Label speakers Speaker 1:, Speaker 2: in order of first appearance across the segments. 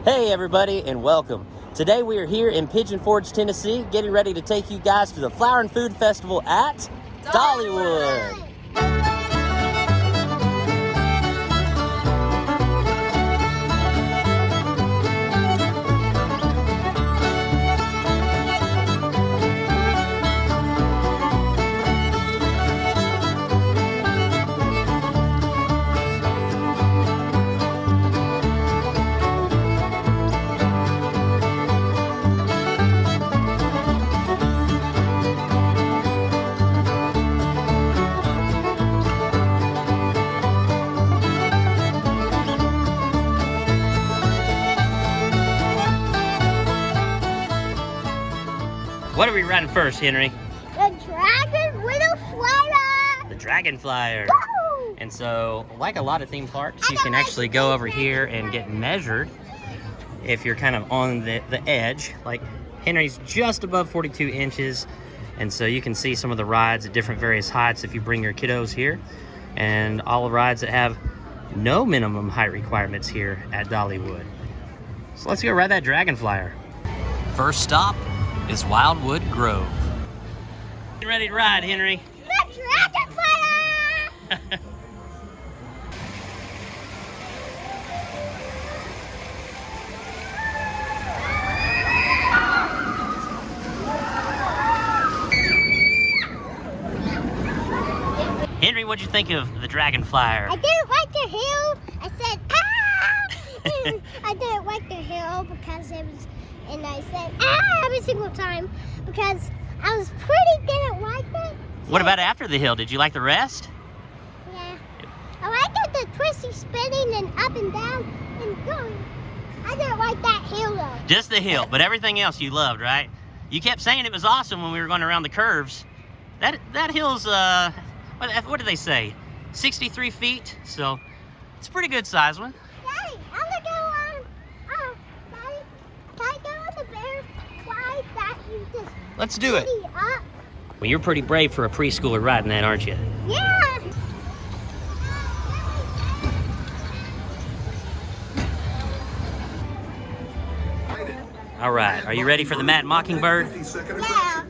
Speaker 1: Hey everybody, and welcome. Today we are here in Pigeon Forge, Tennessee, getting ready to take you guys to the Flower and Food Festival at Dollywood. What are we riding first, Henry?
Speaker 2: The Dragon Little Flyer!
Speaker 1: The Dragon Flyer.
Speaker 2: Woo!
Speaker 1: And so, like a lot of theme parks, you can actually go over here and get measured if you're kind of on the edge. Like Henry's just above 42 inches. And so you can see some of the rides at different various heights if you bring your kiddos here. And all the rides that have no minimum height requirements here at Dollywood. So let's go ride that Dragon Flyer. First stop is Wildwood Grove. You ready to ride, Henry?
Speaker 2: The Dragon Flyer!
Speaker 1: Henry, what'd you think of the Dragon Flyer?
Speaker 2: I didn't like the hill. I said, ah! I didn't like the hill because it was, and I said, ah, every single time because I was didn't like it.
Speaker 1: What about after the hill? Did you like the rest?
Speaker 2: Yeah. I liked the twisty spinning and up and down and going. I didn't like that hill though.
Speaker 1: Just the hill, but everything else you loved, right? You kept saying it was awesome when we were going around the curves. That hill's, what did they say? 63 feet, so it's a pretty good size one.
Speaker 2: Daddy, I'm gonna go on, Daddy, can I go on the bear slide that you just
Speaker 1: Let's do it.
Speaker 2: up?
Speaker 1: Well, you're pretty brave for a preschooler riding that, aren't you?
Speaker 2: Yeah.
Speaker 1: All right, are you ready for the Mad Mockingbird?
Speaker 2: Yeah.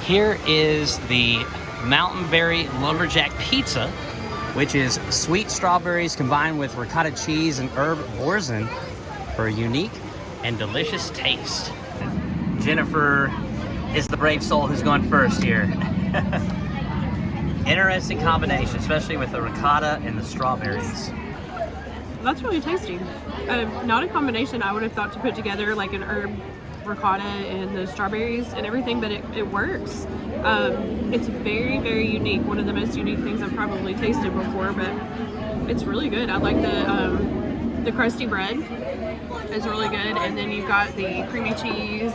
Speaker 1: Here is the Mountain Berry Lumberjack Pizza, which is sweet strawberries combined with ricotta cheese and herb boursin for a unique and delicious taste. Jennifer is the brave soul who's gone first here. Interesting combination, especially with the ricotta and the strawberries.
Speaker 3: That's really tasty. Not a combination I would have thought to put together, like an herb ricotta and the strawberries and everything, but it works. It's very, very unique. One of the most unique things I've probably tasted before, but it's really good. I like the crusty bread is really good, and then you've got the creamy cheese,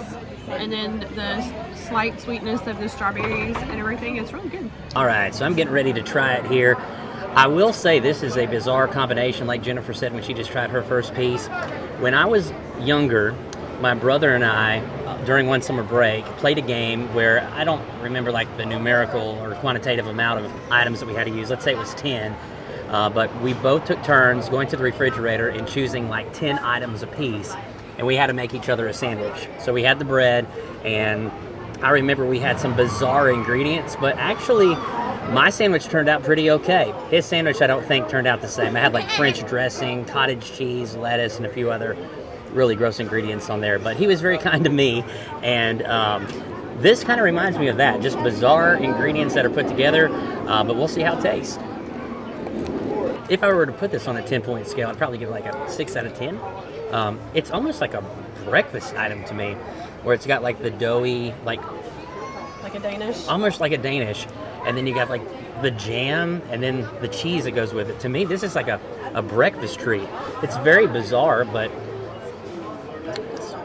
Speaker 3: and then the slight sweetness of the strawberries and everything. It's really good.
Speaker 1: All right, so I'm getting ready to try it here. I will say this is a bizarre combination, like Jennifer said when she just tried her first piece. When I was younger, my brother and I, during one summer break, played a game where I don't remember like the numerical or quantitative amount of items that we had to use. Let's say it was 10, but we both took turns going to the refrigerator and choosing like 10 items apiece, and we had to make each other a sandwich. So we had the bread, and I remember we had some bizarre ingredients, but actually my sandwich turned out pretty okay. His sandwich I don't think turned out the same. I had like French dressing, cottage cheese, lettuce, and a few other really gross ingredients on there, but he was very kind to me, and this kind of reminds me of that, just bizarre ingredients that are put together, but we'll see how it tastes. If I were to put this on a 10-point scale, I'd probably give it like a 6 out of 10. It's almost like a breakfast item to me, where it's got like the doughy, like
Speaker 3: a Danish?
Speaker 1: Almost like a Danish, and then you got like the jam and then the cheese that goes with it. To me, this is like a breakfast treat. It's very bizarre, but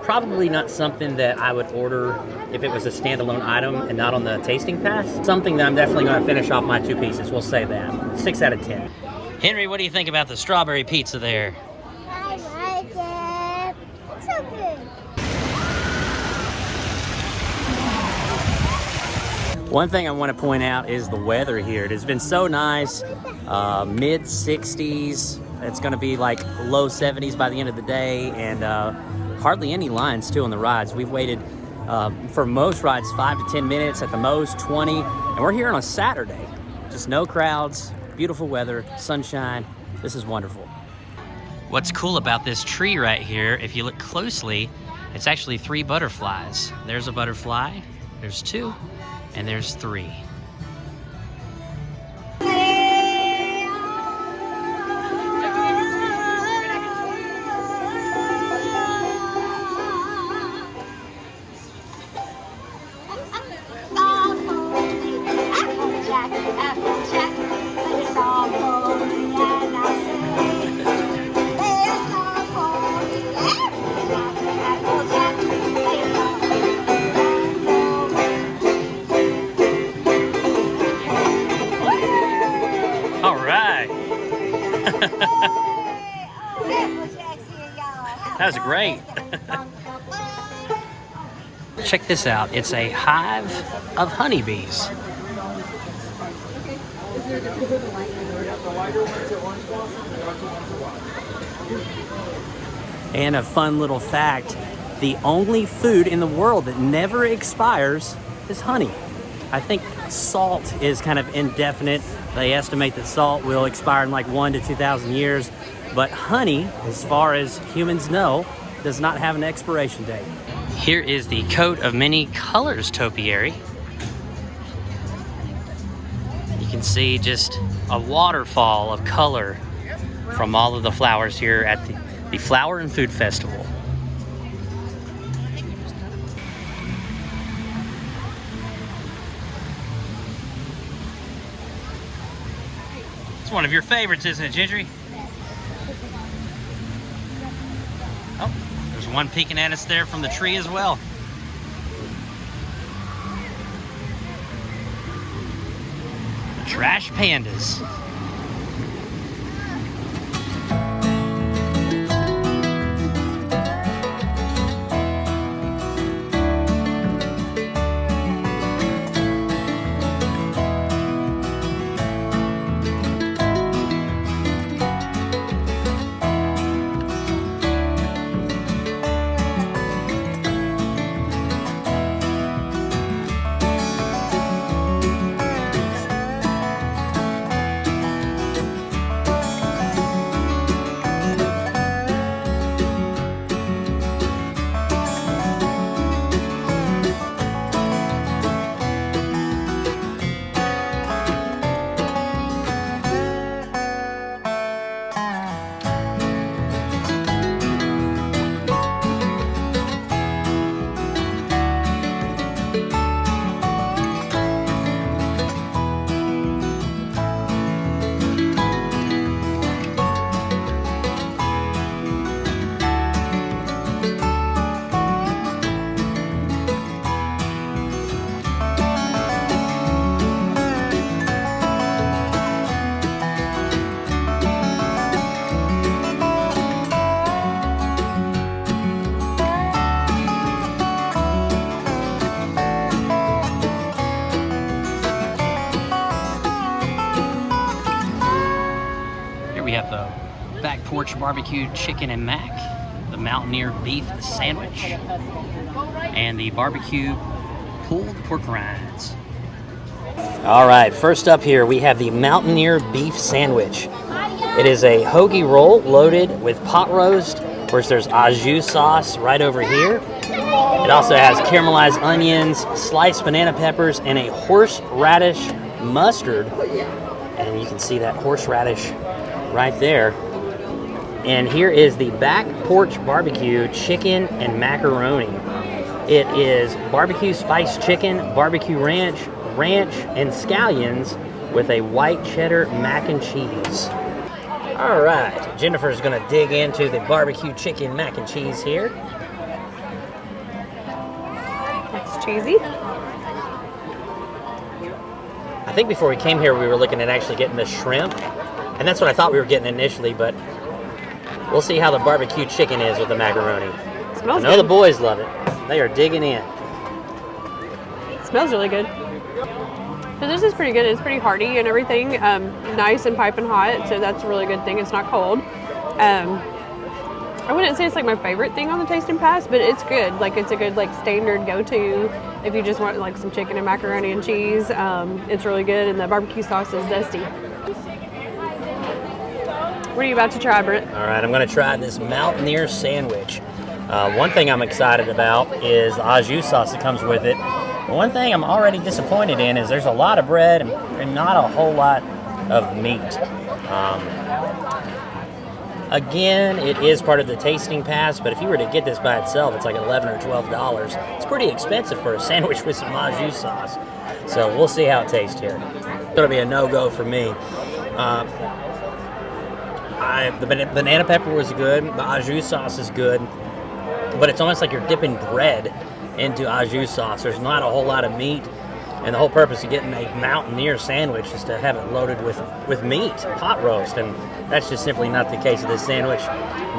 Speaker 1: Probably not something that I would order if it was a standalone item and not on the tasting pass. Something that I'm definitely going to finish off my 2 pieces. We'll say that. 6 out of 10. Henry, what do you think about the strawberry pizza there?
Speaker 2: I like it. It's so good.
Speaker 1: One thing I want to point out is the weather here. It has been so nice, mid 60s. It's going to be like low 70s by the end of the day, and hardly any lines too on the rides. We've waited for most rides 5 to 10 minutes, at the most 20, and we're here on a Saturday. Just no crowds, beautiful weather, sunshine. This is wonderful. What's cool about this tree right here, if you look closely, it's actually 3 butterflies. There's a butterfly, there's 2, and there's 3. All right. That was great. Check this out. It's a hive of honeybees. And a fun little fact, the only food in the world that never expires is honey. I think salt is kind of indefinite. They estimate that salt will expire in like 1,000 to 2,000 years, but honey, as far as humans know, does not have an expiration date. Here is the coat of many colors topiary. You can see just a waterfall of color from all of the flowers here at the Flower and Food Festival. It's one of your favorites, isn't it, Gendry? Oh, there's one peeking at us there from the tree as well. The trash pandas. Back porch barbecued chicken and mac, the Mountaineer beef sandwich, and the barbecue pulled pork rinds. All right, first up here we have the Mountaineer beef sandwich. It is a hoagie roll loaded with pot roast. Of course, there's au jus sauce right over here. It also has caramelized onions, sliced banana peppers, and a horseradish mustard. And you can see that horseradish right there. And here is the back porch barbecue chicken and macaroni. It is barbecue spiced chicken, barbecue ranch, and scallions with a white cheddar mac and cheese. All right, Jennifer's gonna dig into the barbecue chicken mac and cheese here.
Speaker 3: cheesy.
Speaker 1: I think before we came here, we were looking at actually getting the shrimp, and that's what I thought we were getting initially, but we'll see how the barbecue chicken is with the macaroni.
Speaker 3: Smells
Speaker 1: I know
Speaker 3: good.
Speaker 1: the boys love it. They are digging in.
Speaker 3: Smells really good. So this is pretty good. It's pretty hearty and everything. Nice and piping hot, so that's a really good thing. It's not cold. I wouldn't say it's like my favorite thing on the Tasting Pass, but it's good. Like it's a good like standard go-to if you just want like some chicken and macaroni and cheese. It's really good, and the barbecue sauce is zesty. What are you about to try, Britt?
Speaker 1: All right, I'm going to try this Mountaineer sandwich. One thing I'm excited about is the au jus sauce that comes with it. One thing I'm already disappointed in is there's a lot of bread and not a whole lot of meat. Again, it is part of the Tasting Pass, but if you were to get this by itself, it's like $11 or $12. It's pretty expensive for a sandwich with some au jus sauce. So we'll see how it tastes here. It's going to be a no-go for me. The banana pepper was good. The au jus sauce is good. But it's almost like you're dipping bread into au jus sauce. There's not a whole lot of meat. And the whole purpose of getting a Mountaineer sandwich is to have it loaded with meat, pot roast. And that's just simply not the case of this sandwich.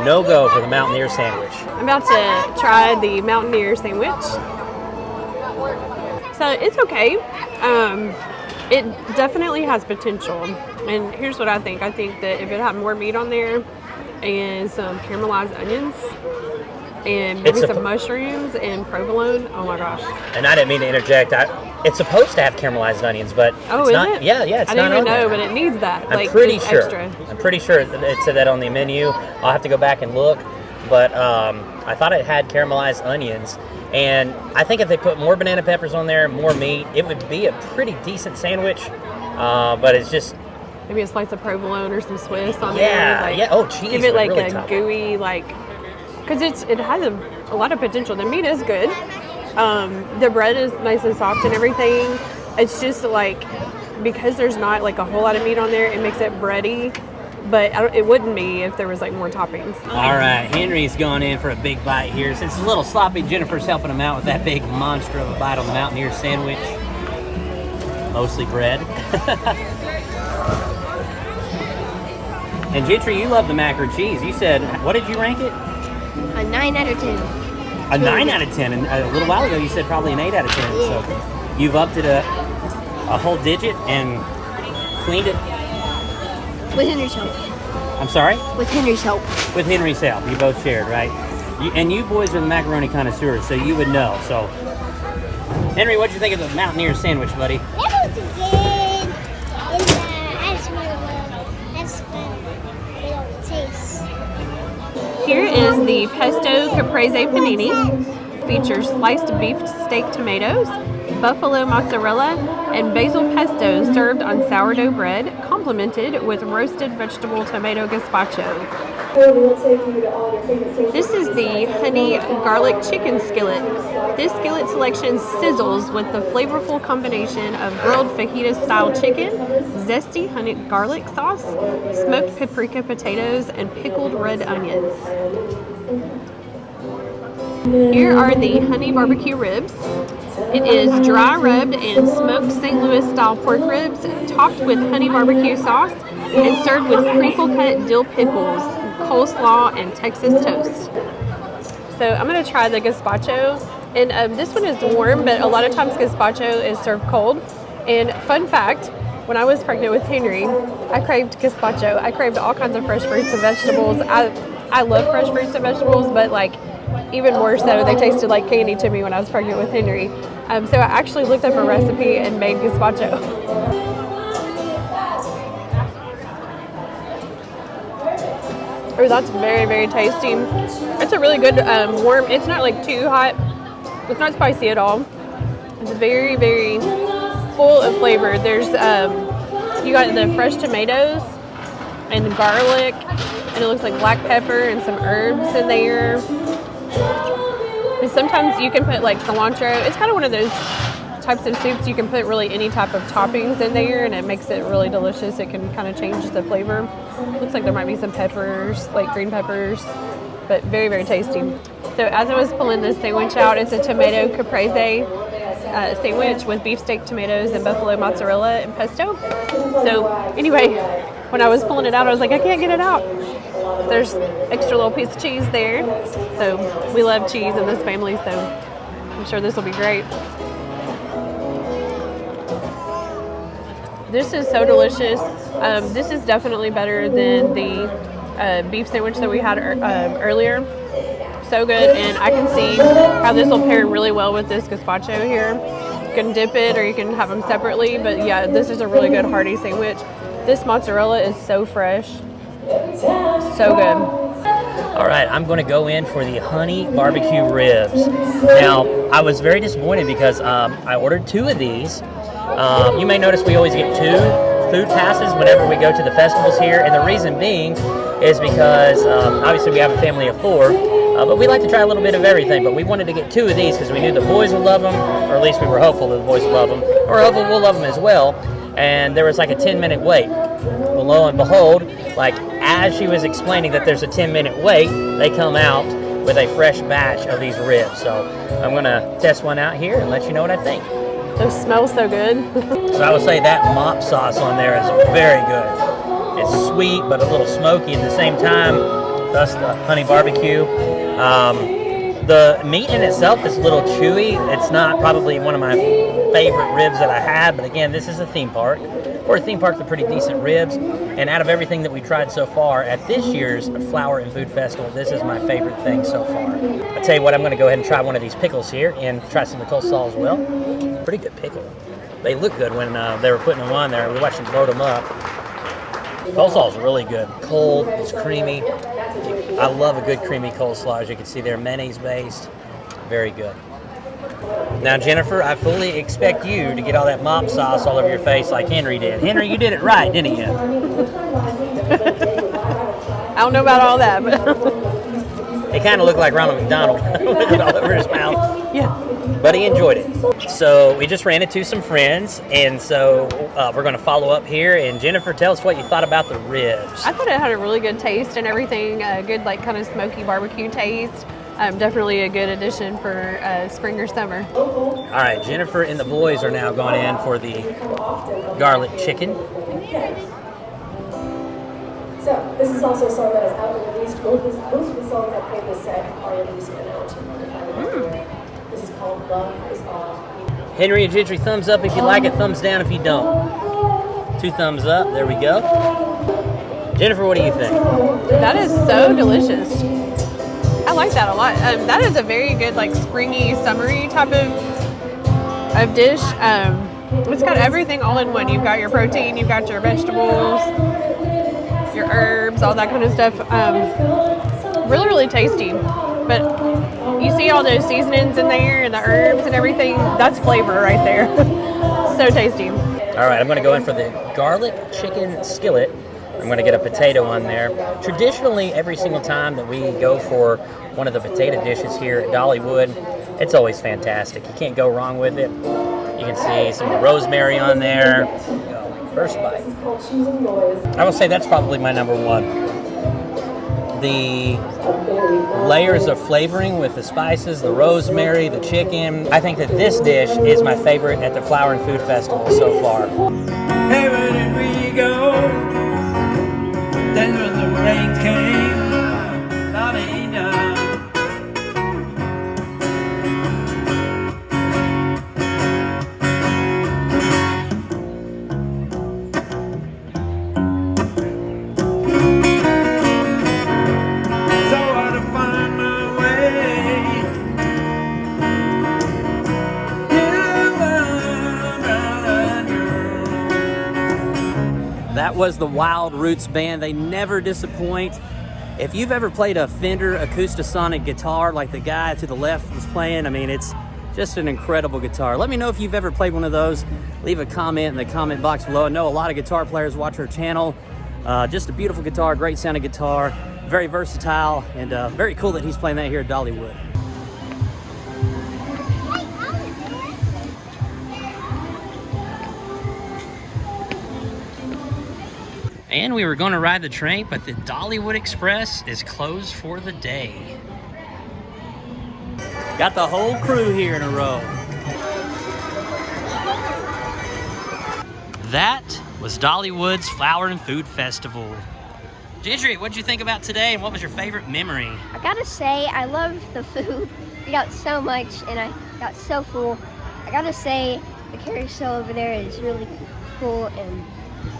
Speaker 1: No go for the Mountaineer sandwich.
Speaker 3: I'm about to try the Mountaineer sandwich. So it's okay. It definitely has potential. And here's what I think. I think that if it had more meat on there and some caramelized onions and maybe some mushrooms and provolone, oh my gosh.
Speaker 1: And I didn't mean to interject. It's supposed to have caramelized onions, but
Speaker 3: it's
Speaker 1: not.
Speaker 3: It?
Speaker 1: Yeah, it's
Speaker 3: I
Speaker 1: not
Speaker 3: didn't even
Speaker 1: on
Speaker 3: know,
Speaker 1: there.
Speaker 3: but it needs that.
Speaker 1: I'm pretty sure.
Speaker 3: Extra.
Speaker 1: I'm pretty sure it said that on the menu. I'll have to go back and look, but I thought it had caramelized onions. And I think if they put more banana peppers on there, more meat, it would be a pretty decent sandwich. But it's just
Speaker 3: maybe a slice of provolone or some Swiss on
Speaker 1: there.
Speaker 3: Like,
Speaker 1: yeah. Oh, cheese.
Speaker 3: Give it like
Speaker 1: really
Speaker 3: a
Speaker 1: top
Speaker 3: gooey, like, because it has a lot of potential. The meat is good. The bread is nice and soft and everything. It's just like, because there's not like a whole lot of meat on there, it makes it bready. But it wouldn't be if there was like more toppings.
Speaker 1: All right, Henry's gone in for a big bite here. Since it's a little sloppy, Jennifer's helping him out with that big monster of a bite on the Mountaineer sandwich. Mostly bread. And Gentry, you love the mac and cheese. You said, what did you rank it?
Speaker 2: A 9 out of 10.
Speaker 1: A 9 out of 10. And a little while ago, you said probably an 8 out of 10.
Speaker 2: Yeah.
Speaker 1: So you've upped it a whole digit and cleaned it.
Speaker 2: With Henry's help.
Speaker 1: I'm sorry?
Speaker 2: With Henry's help.
Speaker 1: With Henry's help. You both shared, right? And you boys are the macaroni connoisseurs, so you would know. So, Henry, what'd you think of the Mountaineer sandwich, buddy?
Speaker 2: It was good. I just want to taste.
Speaker 3: Here is the pesto caprese panini. Features sliced beef steak tomatoes, buffalo mozzarella, and basil pesto served on sourdough bread, complemented with roasted vegetable tomato gazpacho. This is the honey garlic chicken skillet. This skillet selection sizzles with the flavorful combination of grilled fajita-style chicken, zesty honey garlic sauce, smoked paprika potatoes, and pickled red onions. Here are the honey barbecue ribs. It is dry rubbed and smoked St. Louis style pork ribs, topped with honey barbecue sauce, and served with crinkle cut dill pickles, coleslaw, and Texas toast. So I'm going to try the gazpacho, and this one is warm, but a lot of times gazpacho is served cold. And fun fact, when I was pregnant with Henry, I craved gazpacho. I craved all kinds of fresh fruits and vegetables. I love fresh fruits and vegetables, but like even more so, they tasted like candy to me when I was pregnant with Henry. So I actually looked up a recipe and made gazpacho. Oh, that's very, very tasty. It's a really good warm. It's not like too hot. It's not spicy at all. It's very, very full of flavor. There's you got the fresh tomatoes and garlic, and it looks like black pepper and some herbs in there. And sometimes you can put like cilantro. It's kind of one of those types of soups you can put really any type of toppings in there, and it makes it really delicious. It can kind of change the flavor. Looks like there might be some peppers, like green peppers. but very, very tasty. So as I was pulling this sandwich out, it's a tomato caprese sandwich with beefsteak tomatoes and buffalo mozzarella and pesto. So anyway, when I was pulling it out, I was like, I can't get it out. There's extra little piece of cheese there. So we love cheese in this family, so I'm sure this will be great. This is so delicious. This is definitely better than the beef sandwich that we had earlier. So good, and I can see how this will pair really well with this gazpacho here. You can dip it or you can have them separately, but yeah, this is a really good hearty sandwich. This mozzarella is so fresh. So good.
Speaker 1: All right, I'm going to go in for the honey barbecue ribs. Now, I was very disappointed because I ordered 2 of these. You may notice we always get 2 food passes whenever we go to the festivals here, and the reason being is because obviously we have a family of 4, but we like to try a little bit of everything. But we wanted to get 2 of these because we knew the boys would love them, or at least we were hopeful that the boys would love them, or hopeful we'll love them as well. And there was like a 10-minute wait. Well, lo and behold, like as she was explaining that there's a 10-minute wait, they come out with a fresh batch of these ribs. So I'm going to test one out here and let you know what I think.
Speaker 3: Those smell so good.
Speaker 1: So I would say that mop sauce on there is very good. It's sweet but a little smoky at the same time, thus the honey barbecue. The meat in itself is a little chewy. It's not probably one of my favorite ribs that I had, but again, this is a theme park. For a theme park, they're pretty decent ribs. And out of everything that we've tried so far at this year's Flower and Food Festival, this is my favorite thing so far. I'll tell you what, I'm going to go ahead and try one of these pickles here and try some of the coleslaw as well. Pretty good pickle. They look good when they were putting them on there. We watched them load them up. Coleslaw is really good. Cold, it's creamy. I love a good creamy coleslaw, as you can see there, mayonnaise based. Very good. Now, Jennifer, I fully expect you to get all that mop sauce all over your face like Henry did. Henry, you did it right, didn't you?
Speaker 3: I don't know about all that, but
Speaker 1: it kind of looked like Ronald McDonald with it all over his mouth.
Speaker 3: Yeah.
Speaker 1: But he enjoyed it. So we just ran into some friends, and so we're going to follow up here. And Jennifer, tell us what you thought about the ribs.
Speaker 3: I thought it had a really good taste and everything. Good, like kind of smoky barbecue taste. Definitely a good addition for spring or summer.
Speaker 1: All right, Jennifer and the boys are now going in for the garlic chicken.
Speaker 4: So, this is also a song that is out and released. Most of the songs that play this set are released and out. This is called Love Is All.
Speaker 1: Henry and Gentry, thumbs up if you like it, thumbs down if you don't. 2 thumbs up, there we go. Jennifer, what do you think?
Speaker 3: That is so delicious. I like that a lot. That is a very good, like springy, summery type of dish. It's got everything all in one. You've got your protein, you've got your vegetables, your herbs, all that kind of stuff. Really, really tasty. But you see all those seasonings in there and the herbs and everything. That's flavor right there. So tasty.
Speaker 1: All right, I'm going to go in for the garlic chicken skillet. I'm going to get a potato on there. Traditionally, every single time that we go for one of the potato dishes here at Dollywood, it's always fantastic. You can't go wrong with it. You can see some rosemary on there. First bite. I will say that's probably my number 1. The layers of flavoring with the spices, the rosemary, the chicken. I think that this dish is my favorite at the Flower and Food Festival so far.
Speaker 5: Hey, where did we go? Then when the rain came, la-dee-da. So I had to find my way.
Speaker 1: That was the Wild Roots Band. They never disappoint. If you've ever played a Fender Acoustasonic guitar like the guy to the left was playing, I mean, it's just an incredible guitar. Let me know if you've ever played one of those. Leave a comment in the comment box below. I know a lot of guitar players watch our channel. Just a beautiful guitar, great sounding guitar, very versatile, and very cool that he's playing that here at Dollywood. And we were going to ride the train, but the Dollywood Express is closed for the day. Got the whole crew here in a row. That was Dollywood's Flower and Food Festival. Gentry, what did you think about today, and what was your favorite memory?
Speaker 6: I gotta say, I love the food. We got so much, and I got so full. I gotta say, the carousel over there is really cool, and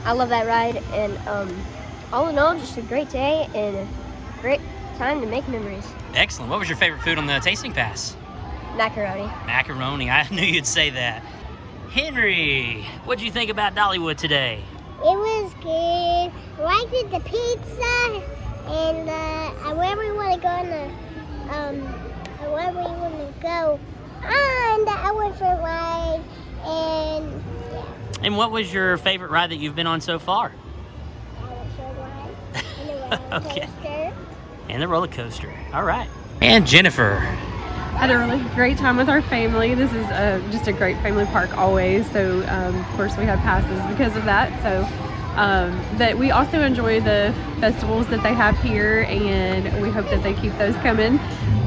Speaker 6: I love that ride. And all in all, just a great day and a great time to make memories.
Speaker 1: Excellent. What was your favorite food on the tasting pass?
Speaker 6: Macaroni.
Speaker 1: Macaroni. I knew you'd say that. Henry, what did you think about Dollywood today?
Speaker 2: It was good. I liked it, the pizza, and wherever we want to go on the, wherever we want to go on the elephant ride, and yeah.
Speaker 1: And what was your favorite ride that you've been on so far?
Speaker 2: Elephant ride, and the roller
Speaker 1: Okay.
Speaker 2: coaster.
Speaker 1: And the roller coaster. All right. And Jennifer.
Speaker 3: Had a really great time with our family. This is just a great family park always. So of course we had passes because of that. So but we also enjoy the festivals that they have here, and we hope that they keep those coming.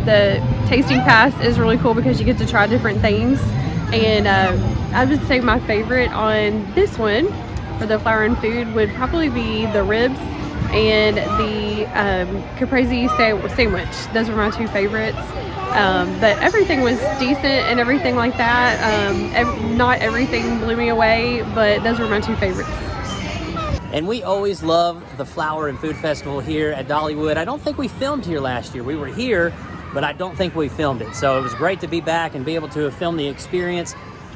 Speaker 3: The tasting pass is really cool because you get to try different things. And I would say my favorite on this one for the flower and food would probably be the ribs and the caprese sandwich. Those were my two favorites. But everything was decent and everything like that. Not everything blew me away, but those were my two favorites.
Speaker 1: And we always love the Flower and Food Festival here at Dollywood. I don't think we filmed here last year. We were here, but I don't think we filmed it. So it was great to be back and be able to film the experience.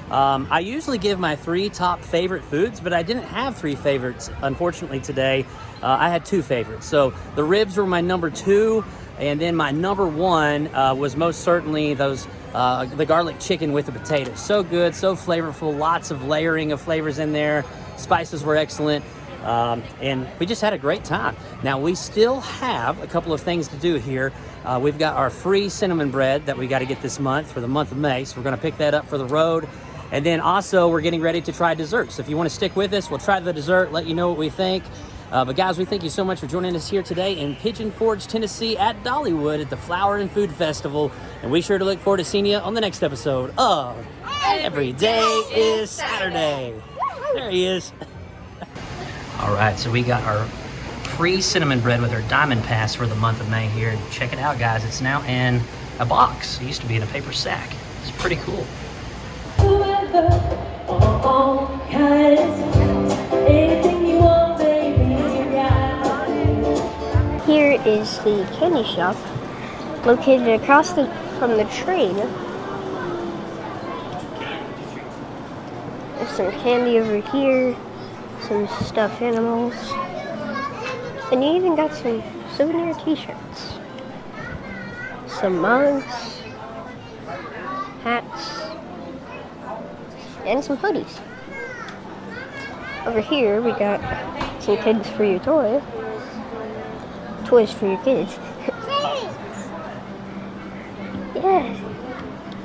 Speaker 1: I usually give my 3 top favorite foods, but I didn't have 3 favorites, unfortunately, today. I had 2 favorites. So the ribs were my number 2, and then my number 1 was most certainly those the garlic chicken with the potatoes. So good, so flavorful, lots of layering of flavors in there. Spices were excellent. And we just had a great time. Now we still have a couple of things to do here. We've got our free cinnamon bread that we got to get this month for the month of May. So we're going to pick that up for the road. And then also we're getting ready to try desserts. So if you want to stick with us, we'll try the dessert, let you know what we think. But guys, we thank you so much for joining us here today in Pigeon Forge, Tennessee at Dollywood at the Flower and Food Festival. And we sure to look forward to seeing you on the next episode of Every Day is Saturday. There he is. All right, so we got our free cinnamon bread with our diamond pass for the month of May here. And check it out, guys. It's now in a box. It used to be in a paper sack. It's pretty cool.
Speaker 6: Here is the candy shop located across from the train. There's some candy over here, some stuffed animals, and you even got some souvenir t-shirts, some mugs, hats, and some hoodies. Over here we got some kids for your toys for your kids. Yeah.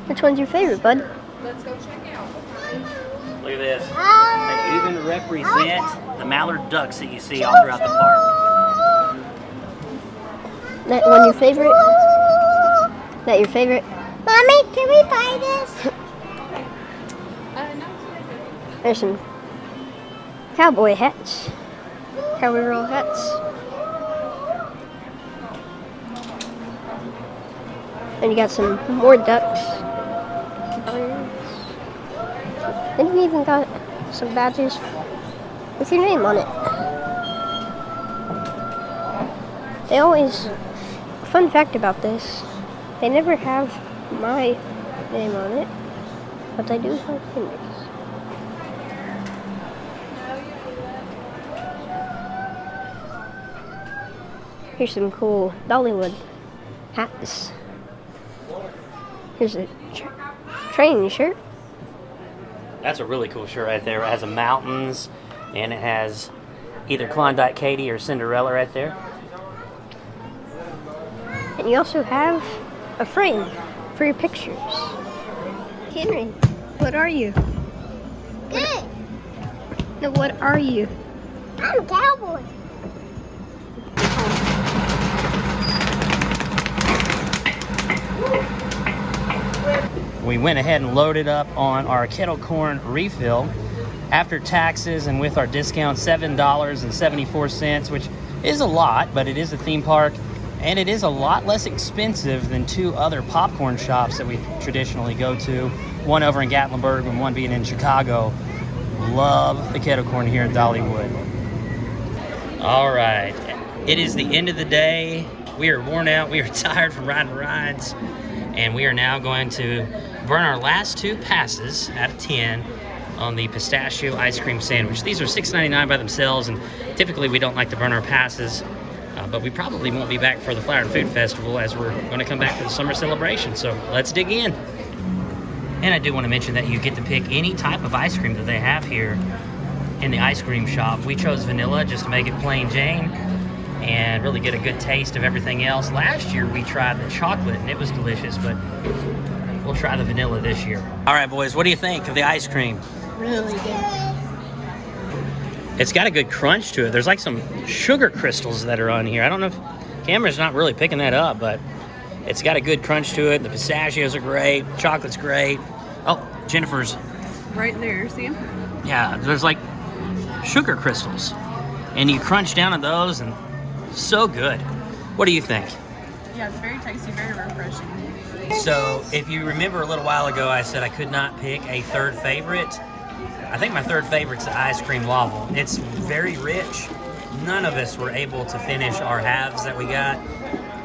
Speaker 6: Which one's your favorite, bud?
Speaker 3: Let's go check out.
Speaker 1: Look at this. They even represent the mallard ducks that you see all throughout the park.
Speaker 6: That one your favorite? That your favorite?
Speaker 2: Mommy, can we buy this?
Speaker 6: There's some cowboy hats. Cowboy roll hats. And you got some more ducks. Then you even got some badges with your name on it. They always, fun fact about this, they never have my name on it, but they do have Henry's. Here's some cool Dollywood hats. Here's a train shirt.
Speaker 1: That's a really cool shirt right there. It has the mountains, and it has either Klondike Katie or Cinderella right there.
Speaker 6: And you also have a frame for your pictures. Henry, what are you?
Speaker 2: Good.
Speaker 6: No, what are you?
Speaker 2: I'm a cowboy.
Speaker 1: We went ahead and loaded up on our kettle corn refill. After taxes and with our discount, $7.74, which is a lot, but it is a theme park, and it is a lot less expensive than 2 other popcorn shops that we traditionally go to, one over in Gatlinburg and one being in Chicago. Love the kettle corn here in Dollywood. All right, it is the end of the day. We are worn out, we are tired from riding rides, and we are now going to burn our last 2 passes out of 10 on the pistachio ice cream sandwich. These are $6.99 by themselves, and typically we don't like to burn our passes, but we probably won't be back for the Flower and Food Festival as we're going to come back for the summer celebration. So let's dig in. And I do want to mention that you get to pick any type of ice cream that they have here in the ice cream shop. We chose vanilla just to make it plain Jane and really get a good taste of everything else. Last year we tried the chocolate and it was delicious, but we'll try the vanilla this year. All right, boys, what do you think of the ice cream?
Speaker 3: Really good.
Speaker 1: It's got a good crunch to it. There's like some sugar crystals that are on here. I don't know if camera's not really picking that up, but it's got a good crunch to it. The pistachios are great. Chocolate's great. Oh, Jennifer's.
Speaker 3: Right there, see?
Speaker 1: Yeah, there's like sugar crystals. And you crunch down on those and so good. What do you think?
Speaker 3: Yeah, it's very tasty, very refreshing.
Speaker 1: So, if you remember a little while ago, I said I could not pick a third favorite. I think my third favorite's the ice cream waffle. It's very rich. None of us were able to finish our halves that we got.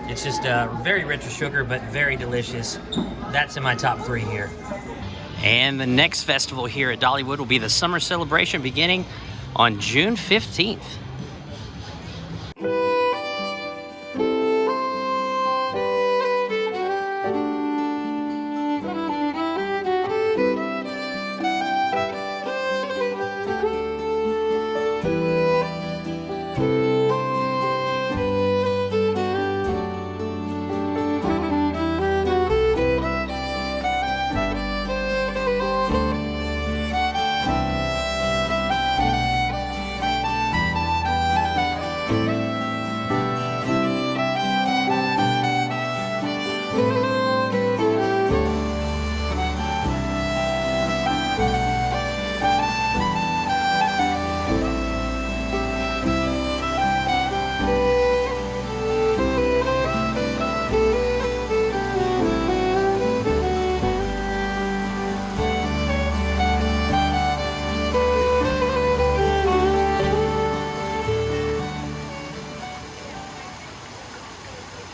Speaker 1: It's just very rich with sugar, but very delicious. That's in my top 3 here. And the next festival here at Dollywood will be the summer celebration beginning on June 15th.